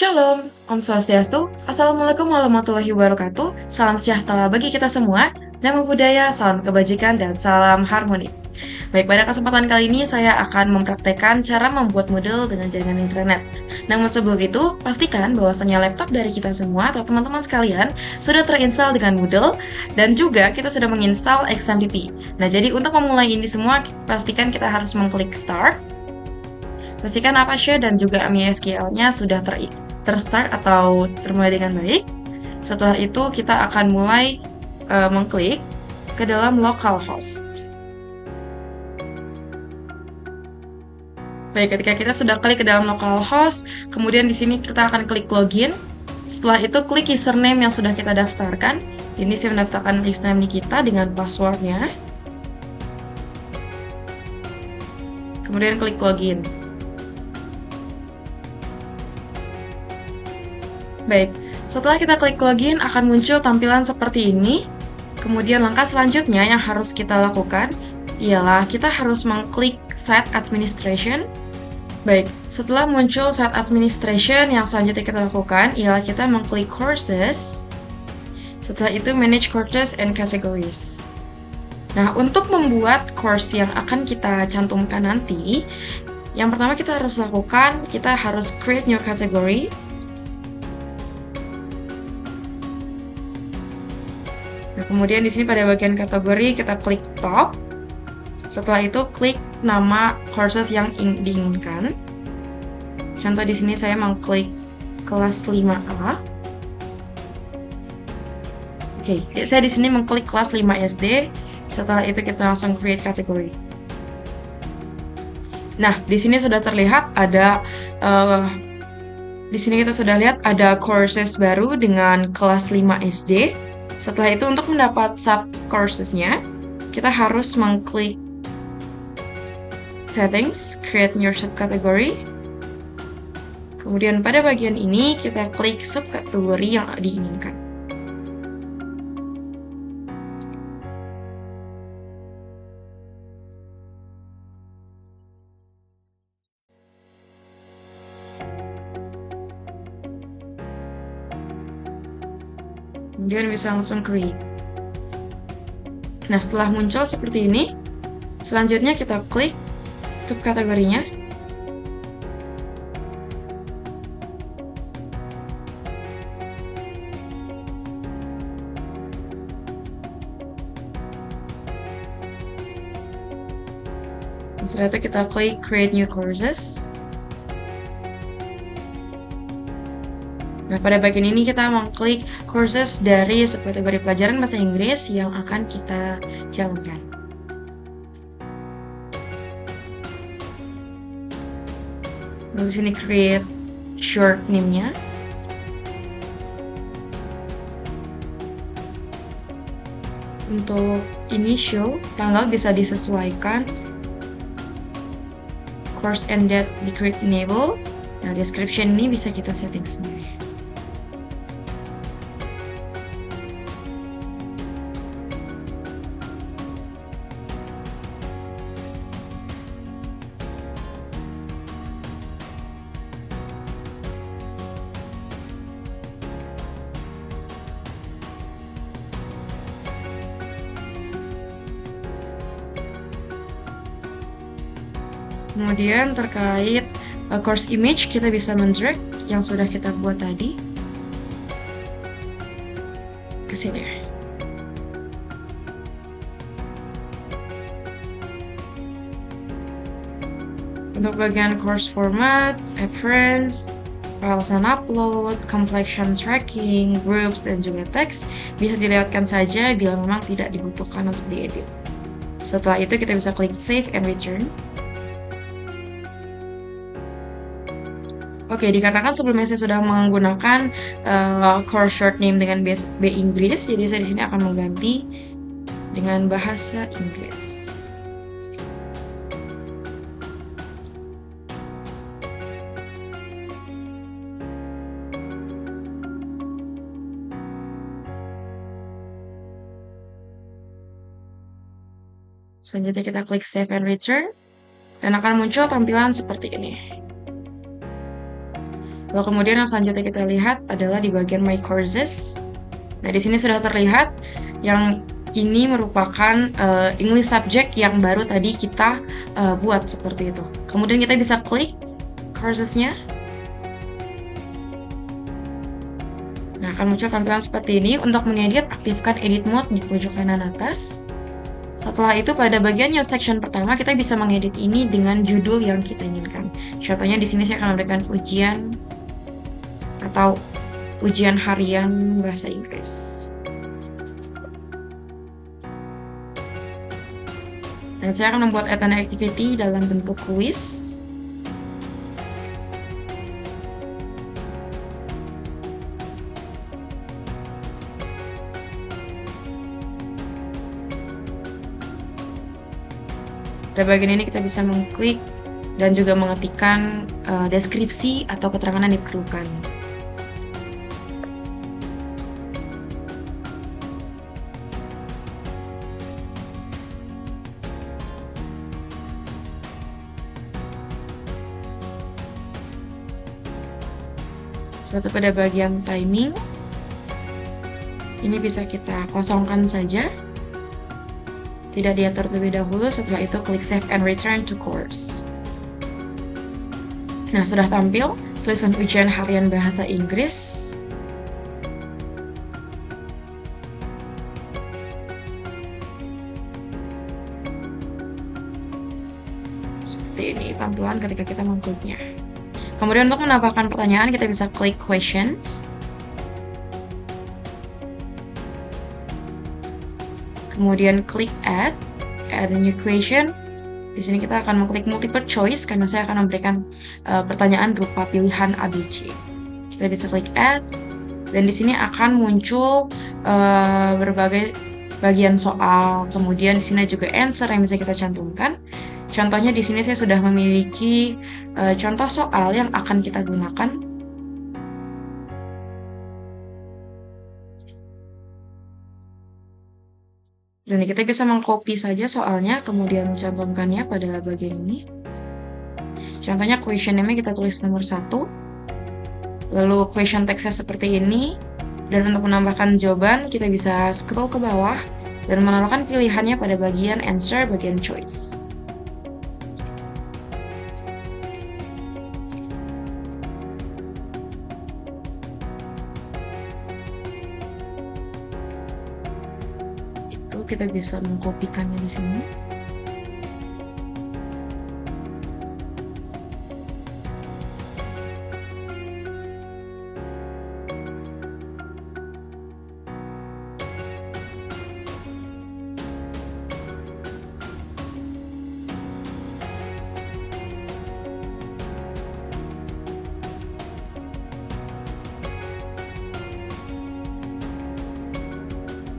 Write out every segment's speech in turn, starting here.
Shalom, Om Swastiastu, Assalamualaikum warahmatullahi wabarakatuh, salam sejahtera bagi kita semua, namo buddhaya, salam kebajikan, dan salam harmoni. Baik, pada kesempatan kali ini saya akan mempraktekkan cara membuat Moodle dengan jaringan internet. Namun sebelum itu, pastikan bahwasannya laptop dari kita semua atau teman-teman sekalian sudah terinstall dengan Moodle dan juga kita sudah menginstal XMPP. Nah, jadi untuk memulai ini semua, pastikan kita harus mengklik Start. Pastikan Apache dan juga MySQL-nya sudah terstart atau termulai dengan baik. Setelah itu kita akan mulai mengklik ke dalam localhost. Baik, ketika kita sudah klik ke dalam localhost, kemudian di sini kita akan klik login. Setelah itu klik username yang sudah kita daftarkan. Ini saya mendaftarkan username kita dengan passwordnya. Kemudian klik login. Baik, setelah kita klik login akan muncul tampilan seperti ini. Kemudian langkah selanjutnya yang harus kita lakukan ialah kita harus mengklik Set Administration. Baik, setelah muncul Set Administration, yang selanjutnya kita lakukan ialah kita mengklik Courses. Setelah itu Manage Courses and Categories. Nah, untuk membuat course yang akan kita cantumkan nanti, yang pertama kita harus lakukan, kita harus create new category. Nah, kemudian di sini pada bagian kategori kita klik top. Setelah itu klik nama courses yang diinginkan. Contoh di sini saya mengklik kelas 5A. Oke, saya di sini mengklik kelas 5 SD. Setelah itu kita langsung create kategori. Nah, di sini sudah terlihat ada di sini kita sudah lihat ada courses baru dengan kelas 5 SD. Setelah itu untuk mendapat sub-coursesnya, kita harus mengklik Settings, Create New Subcategory. Kemudian pada bagian ini kita klik subkategori yang diinginkan. Kemudian bisa langsung create. Nah, setelah muncul seperti ini, selanjutnya kita klik subkategorinya. Setelah itu kita klik Create New Courses. Nah, pada bagian ini kita mengklik courses dari subkategori pelajaran bahasa Inggris yang akan kita jalankan. Lalu di sini create short name-nya. Untuk initial, tanggal bisa disesuaikan. Course and date di create enable. Nah, description ini bisa kita setting sendiri. Kemudian terkait course image, kita bisa mendrag yang sudah kita buat tadi ke sini. Untuk bagian course format, appearance, files and upload, completion tracking, groups, dan juga teks bisa dilewatkan saja bila memang tidak dibutuhkan untuk diedit. Setelah itu kita bisa klik save and return. Oke, dikarenakan sebelumnya saya sudah menggunakan course short name dengan B Inggris, jadi saya di sini akan mengganti dengan bahasa Inggris. Selanjutnya kita klik save and return dan akan muncul tampilan seperti ini. Lalu kemudian yang selanjutnya kita lihat adalah di bagian My Courses. Nah, di sini sudah terlihat yang ini merupakan English subject yang baru tadi kita buat seperti itu. Kemudian kita bisa klik courses-nya. Nah, akan muncul tampilan seperti ini. Untuk mengedit, aktifkan edit mode di pojok kanan atas. Setelah itu pada bagian new section pertama kita bisa mengedit ini dengan judul yang kita inginkan. Contohnya di sini saya akan memberikan ujian atau ujian harian bahasa Inggris. Dan saya akan membuat an activity dalam bentuk quiz. Pada bagian ini kita bisa mengklik dan juga mengetikkan deskripsi atau keterangan yang diperlukan. Setelah pada bagian timing, ini bisa kita kosongkan saja. Tidak diatur terlebih dahulu, setelah itu klik Save and Return to Course. Nah, sudah tampil tulisan ujian harian bahasa Inggris. Seperti ini tampilan ketika kita mengkliknya. Kemudian untuk menambahkan pertanyaan, kita bisa klik Questions. Kemudian klik add a new question. Di sini kita akan mengklik multiple choice karena saya akan memberikan pertanyaan berupa pilihan ABC. Kita bisa klik add dan di sini akan muncul berbagai bagian soal. Kemudian di sini juga answer yang bisa kita cantumkan. Contohnya di sini saya sudah memiliki contoh soal yang akan kita gunakan. Dan kita bisa mengcopy saja soalnya, kemudian mencantumkannya pada bagian ini. Contohnya question name-nya kita tulis nomor 1. Lalu question text-nya seperti ini. Dan untuk menambahkan jawaban, kita bisa scroll ke bawah dan menambahkan pilihannya pada bagian answer, bagian choice. Kita bisa mengkopikannya di sini.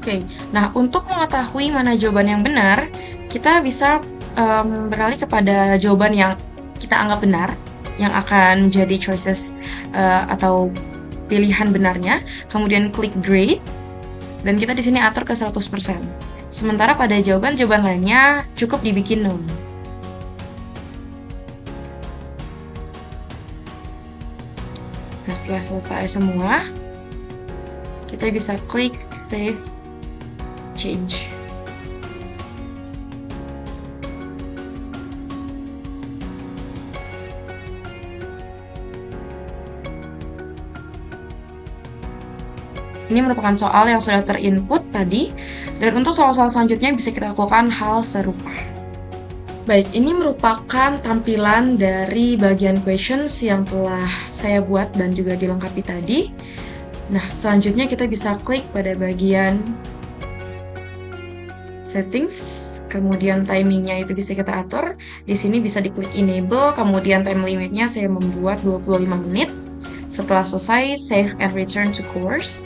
Oke, nah untuk mengetahui mana jawaban yang benar, kita bisa beralih kepada jawaban yang kita anggap benar, yang akan menjadi choices atau pilihan benarnya. Kemudian klik grade, dan kita di sini atur ke 100%. Sementara pada jawaban-jawaban lainnya cukup dibikin none. Nah, setelah selesai semua, kita bisa klik save change. Ini merupakan soal yang sudah terinput tadi, dan untuk soal-soal selanjutnya bisa kita lakukan hal serupa. Baik, ini merupakan tampilan dari bagian questions yang telah saya buat dan juga dilengkapi tadi. Nah, selanjutnya kita bisa klik pada bagian settings, kemudian timingnya itu bisa kita atur. Di sini bisa diklik enable, kemudian time limitnya saya membuat 25 menit. Setelah selesai, save and return to course.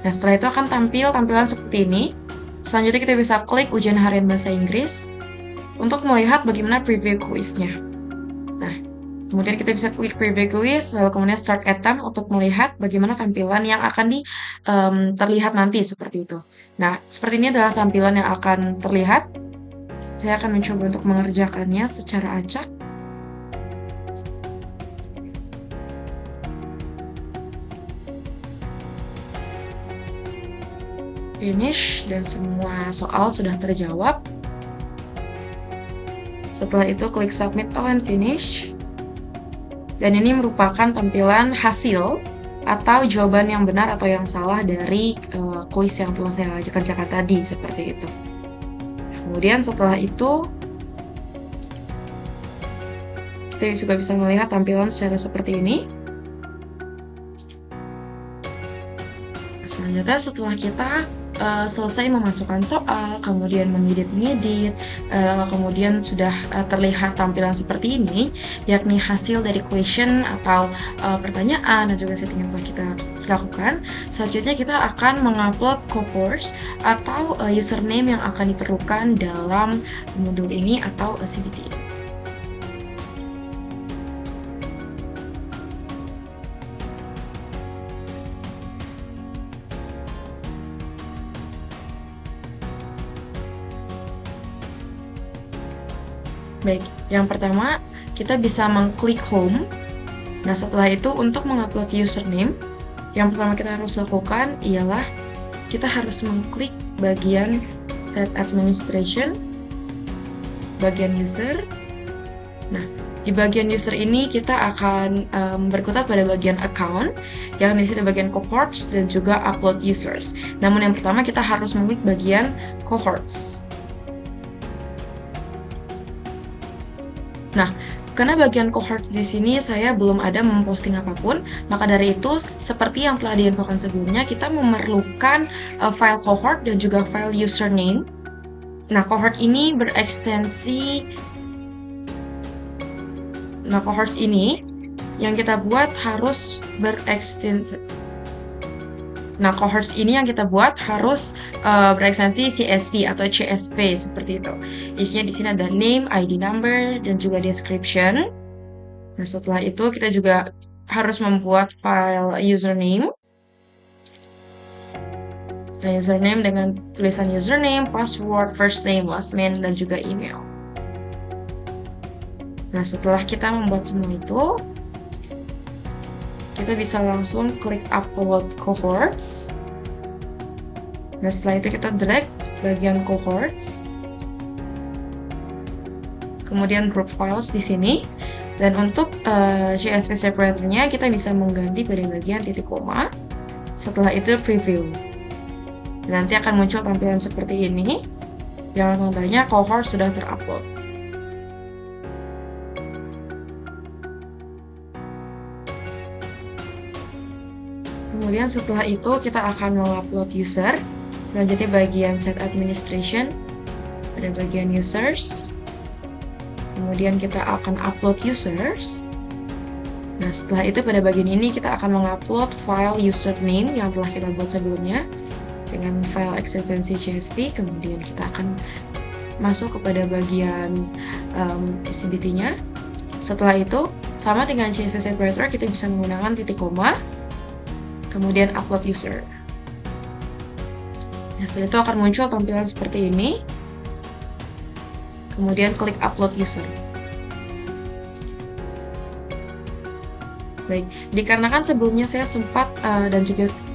Nah, setelah itu akan tampil tampilan seperti ini. Selanjutnya kita bisa klik ujian harian bahasa Inggris untuk melihat bagaimana preview quiz-nya. Nah, kemudian kita bisa klik preview quiz, lalu kemudian start attempt untuk melihat bagaimana tampilan yang akan terlihat nanti seperti itu. Nah, seperti ini adalah tampilan yang akan terlihat. Saya akan mencoba untuk mengerjakannya secara acak. finish, dan semua soal sudah terjawab. Setelah itu klik submit all and finish. Dan ini merupakan tampilan hasil atau jawaban yang benar atau yang salah dari kuis yang telah saya kerjakan tadi, seperti itu. Kemudian setelah itu kita juga bisa melihat tampilan secara seperti ini. Selanjutnya setelah kita selesai memasukkan soal, kemudian mengedit-ngedit, kemudian sudah terlihat tampilan seperti ini, yakni hasil dari question atau pertanyaan dan juga setting yang telah kita lakukan. Selanjutnya kita akan mengupload course atau username yang akan diperlukan dalam modul ini atau CBT. Baik, yang pertama kita bisa mengklik home. Nah, setelah itu untuk mengupload username, yang pertama kita harus lakukan ialah kita harus mengklik bagian set administration, bagian user. Nah, di bagian user ini kita akan berkutat pada bagian account, yang di sini bagian cohorts dan juga upload users. Namun yang pertama kita harus mengklik bagian cohorts. Nah, karena bagian cohort di sini saya belum ada memposting apapun, maka dari itu seperti yang telah diinfokan sebelumnya, kita memerlukan file cohort dan juga file username. Nah, cohort ini berekstensi. Nah, cohort ini yang kita buat harus berekstensi. Nah, cohorts ini yang kita buat harus berekstensi CSV atau CSV seperti itu. Isinya di sini ada name, ID number, dan juga description. Nah, setelah itu kita juga harus membuat file username. Nah, username dengan tulisan username, password, first name, last name, dan juga email. Nah, setelah kita membuat semua itu, kita bisa langsung klik upload cohorts. Nah, setelah itu kita drag bagian cohorts, kemudian group files di sini, dan untuk CSV separatornya kita bisa mengganti pada bagian titik koma. Setelah itu preview. Nanti akan muncul tampilan seperti ini, yang tandanya cohort sudah terupload. Kemudian setelah itu kita akan mengupload user. Selanjutnya bagian set administration, pada bagian users. Kemudian kita akan upload users. Nah, setelah itu pada bagian ini kita akan mengupload file username yang telah kita buat sebelumnya dengan file ekstensi CSV. Kemudian kita akan masuk kepada bagian CBT-nya. Setelah itu, sama dengan CSV separator, kita bisa menggunakan titik koma, kemudian upload user. Nah, setelah itu akan muncul tampilan seperti ini. Kemudian klik upload user. Baik, dikarenakan sebelumnya saya sempat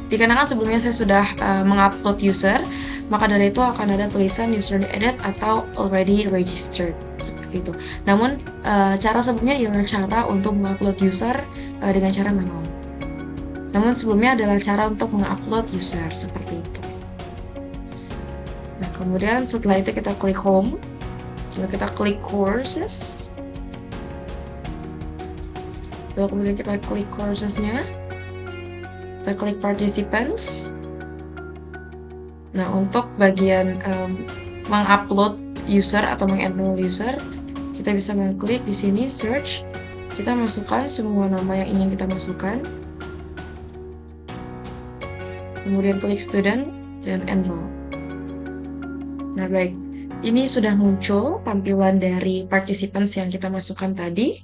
dikarenakan sebelumnya saya sudah mengupload user, maka dari itu akan ada tulisan user edit atau already registered seperti itu. Namun cara sebelumnya adalah cara untuk mengupload user dengan cara manual. Namun sebelumnya adalah cara untuk mengupload user seperti itu. Nah, kemudian setelah itu kita klik home, lalu kita klik courses, lalu kemudian kita klik coursesnya, kita klik participants. Nah, untuk bagian mengupload user atau mengenroll user, kita bisa mengklik di sini search, kita masukkan semua nama yang ingin kita masukkan. Kemudian klik student dan enroll. Nah, baik, ini sudah muncul tampilan dari participants yang kita masukkan tadi.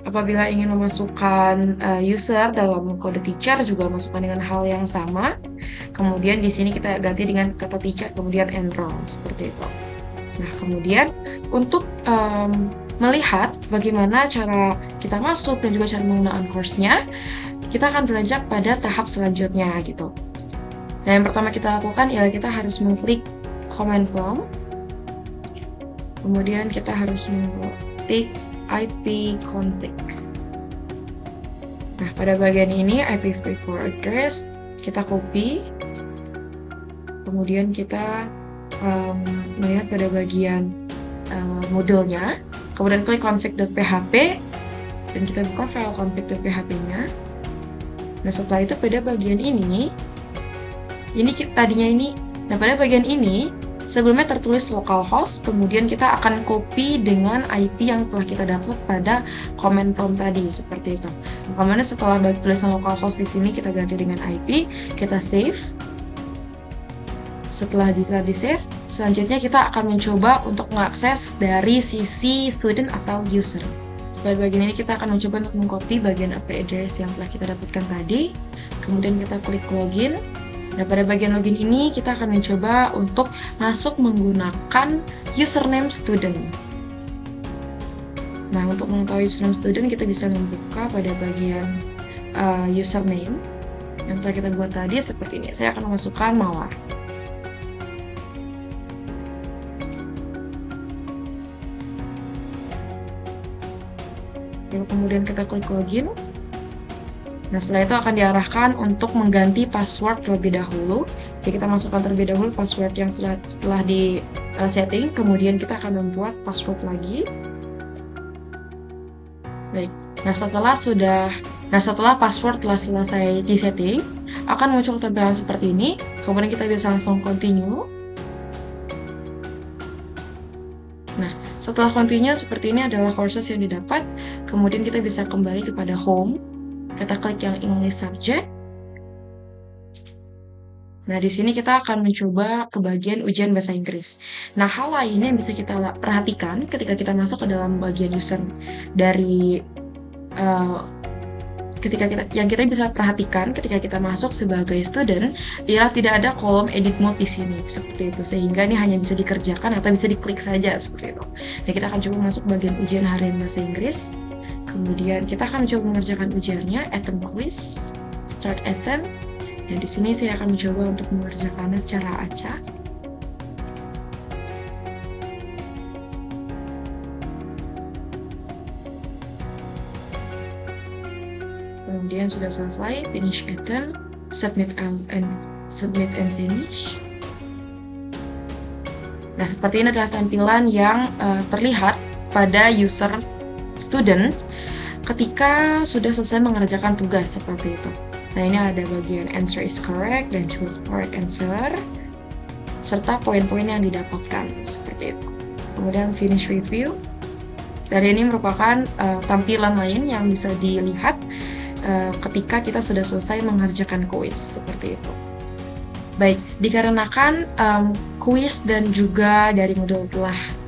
Apabila ingin memasukkan user dalam kode teacher juga masukkan dengan hal yang sama. Kemudian di sini kita ganti dengan kata teacher kemudian enroll seperti itu. Nah, kemudian untuk melihat bagaimana cara kita masuk dan juga cara menggunakan course-nya, kita akan beranjak pada tahap selanjutnya gitu. Nah, yang pertama kita lakukan ialah kita harus mengklik command prompt, kemudian kita harus mengklik IP config. Nah, pada bagian ini IPv4 address kita copy, kemudian kita melihat pada bagian modulnya, kemudian klik config.php dan kita buka file config.php-nya. Nah, setelah itu pada bagian ini pada bagian ini sebelumnya tertulis localhost, kemudian kita akan copy dengan IP yang telah kita dapat pada command prompt tadi, seperti itu. Kemudian setelah tulisan localhost di sini kita ganti dengan IP, kita save. Setelah di-save, selanjutnya kita akan mencoba untuk mengakses dari sisi student atau user. Pada bagian ini kita akan mencoba untuk mengcopy bagian IP address yang telah kita dapatkan tadi, kemudian kita klik login. Nah, pada bagian login ini kita akan mencoba untuk masuk menggunakan username student. Nah, untuk mengetahui username student kita bisa membuka pada bagian username yang telah kita buat tadi seperti ini. Saya akan memasukkan mawar. Lalu kemudian kita klik login. Nah, setelah itu akan diarahkan untuk mengganti password terlebih dahulu. Jadi kita masukkan terlebih dahulu password yang telah di setting, kemudian kita akan membuat password lagi. Baik. Nah, setelah password telah selesai di setting, akan muncul tampilan seperti ini. Kemudian kita bisa langsung continue. Nah, setelah continue seperti ini adalah courses yang didapat. Kemudian kita bisa kembali kepada home. Kita klik yang English subject. Nah, di sini kita akan mencoba ke bagian ujian bahasa Inggris. Nah, hal lain yang bisa kita perhatikan ketika kita masuk ke dalam bagian user dari yang kita bisa perhatikan ketika kita masuk sebagai student ialah tidak ada kolom edit mode di sini seperti itu, sehingga ini hanya bisa dikerjakan atau bisa diklik saja seperti itu. Nah, kita akan coba masuk bagian ujian harian bahasa Inggris. Kemudian kita akan mencoba mengerjakan ujiannya, Attempt Quiz, Start Attempt. Dan di sini saya akan mencoba untuk mengerjakannya secara acak. Kemudian sudah selesai, Finish Attempt, Submit and Finish. Nah, seperti ini adalah tampilan yang terlihat pada user student ketika sudah selesai mengerjakan tugas seperti itu. Nah, ini ada bagian answer is correct dan choose correct answer serta poin-poin yang didapatkan seperti itu. Kemudian finish review. Dan ini merupakan tampilan lain yang bisa dilihat ketika kita sudah selesai mengerjakan kuis seperti itu. Baik, dikarenakan kuis dan juga dari modul telah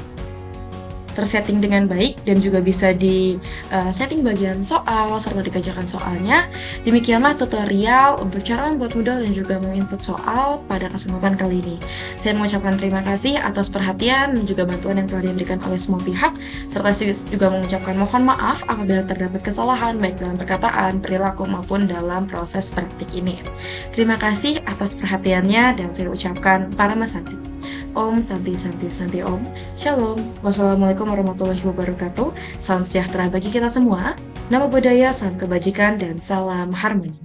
tersetting dengan baik dan juga bisa di setting bagian soal serta dikerjakan soalnya. Demikianlah tutorial untuk cara membuat modul dan juga menginput soal pada kesempatan kali ini. Saya mengucapkan terima kasih atas perhatian dan juga bantuan yang telah diberikan oleh semua pihak, serta juga mengucapkan mohon maaf apabila terdapat kesalahan baik dalam perkataan, perilaku maupun dalam proses praktik ini. Terima kasih atas perhatiannya dan saya ucapkan Paramasanti. Om Santi Santi Santi Om. Shalom. Wassalamualaikum warahmatullahi wabarakatuh. Salam sejahtera bagi kita semua. Namo Buddhaya, salam kebajikan, dan salam harmoni.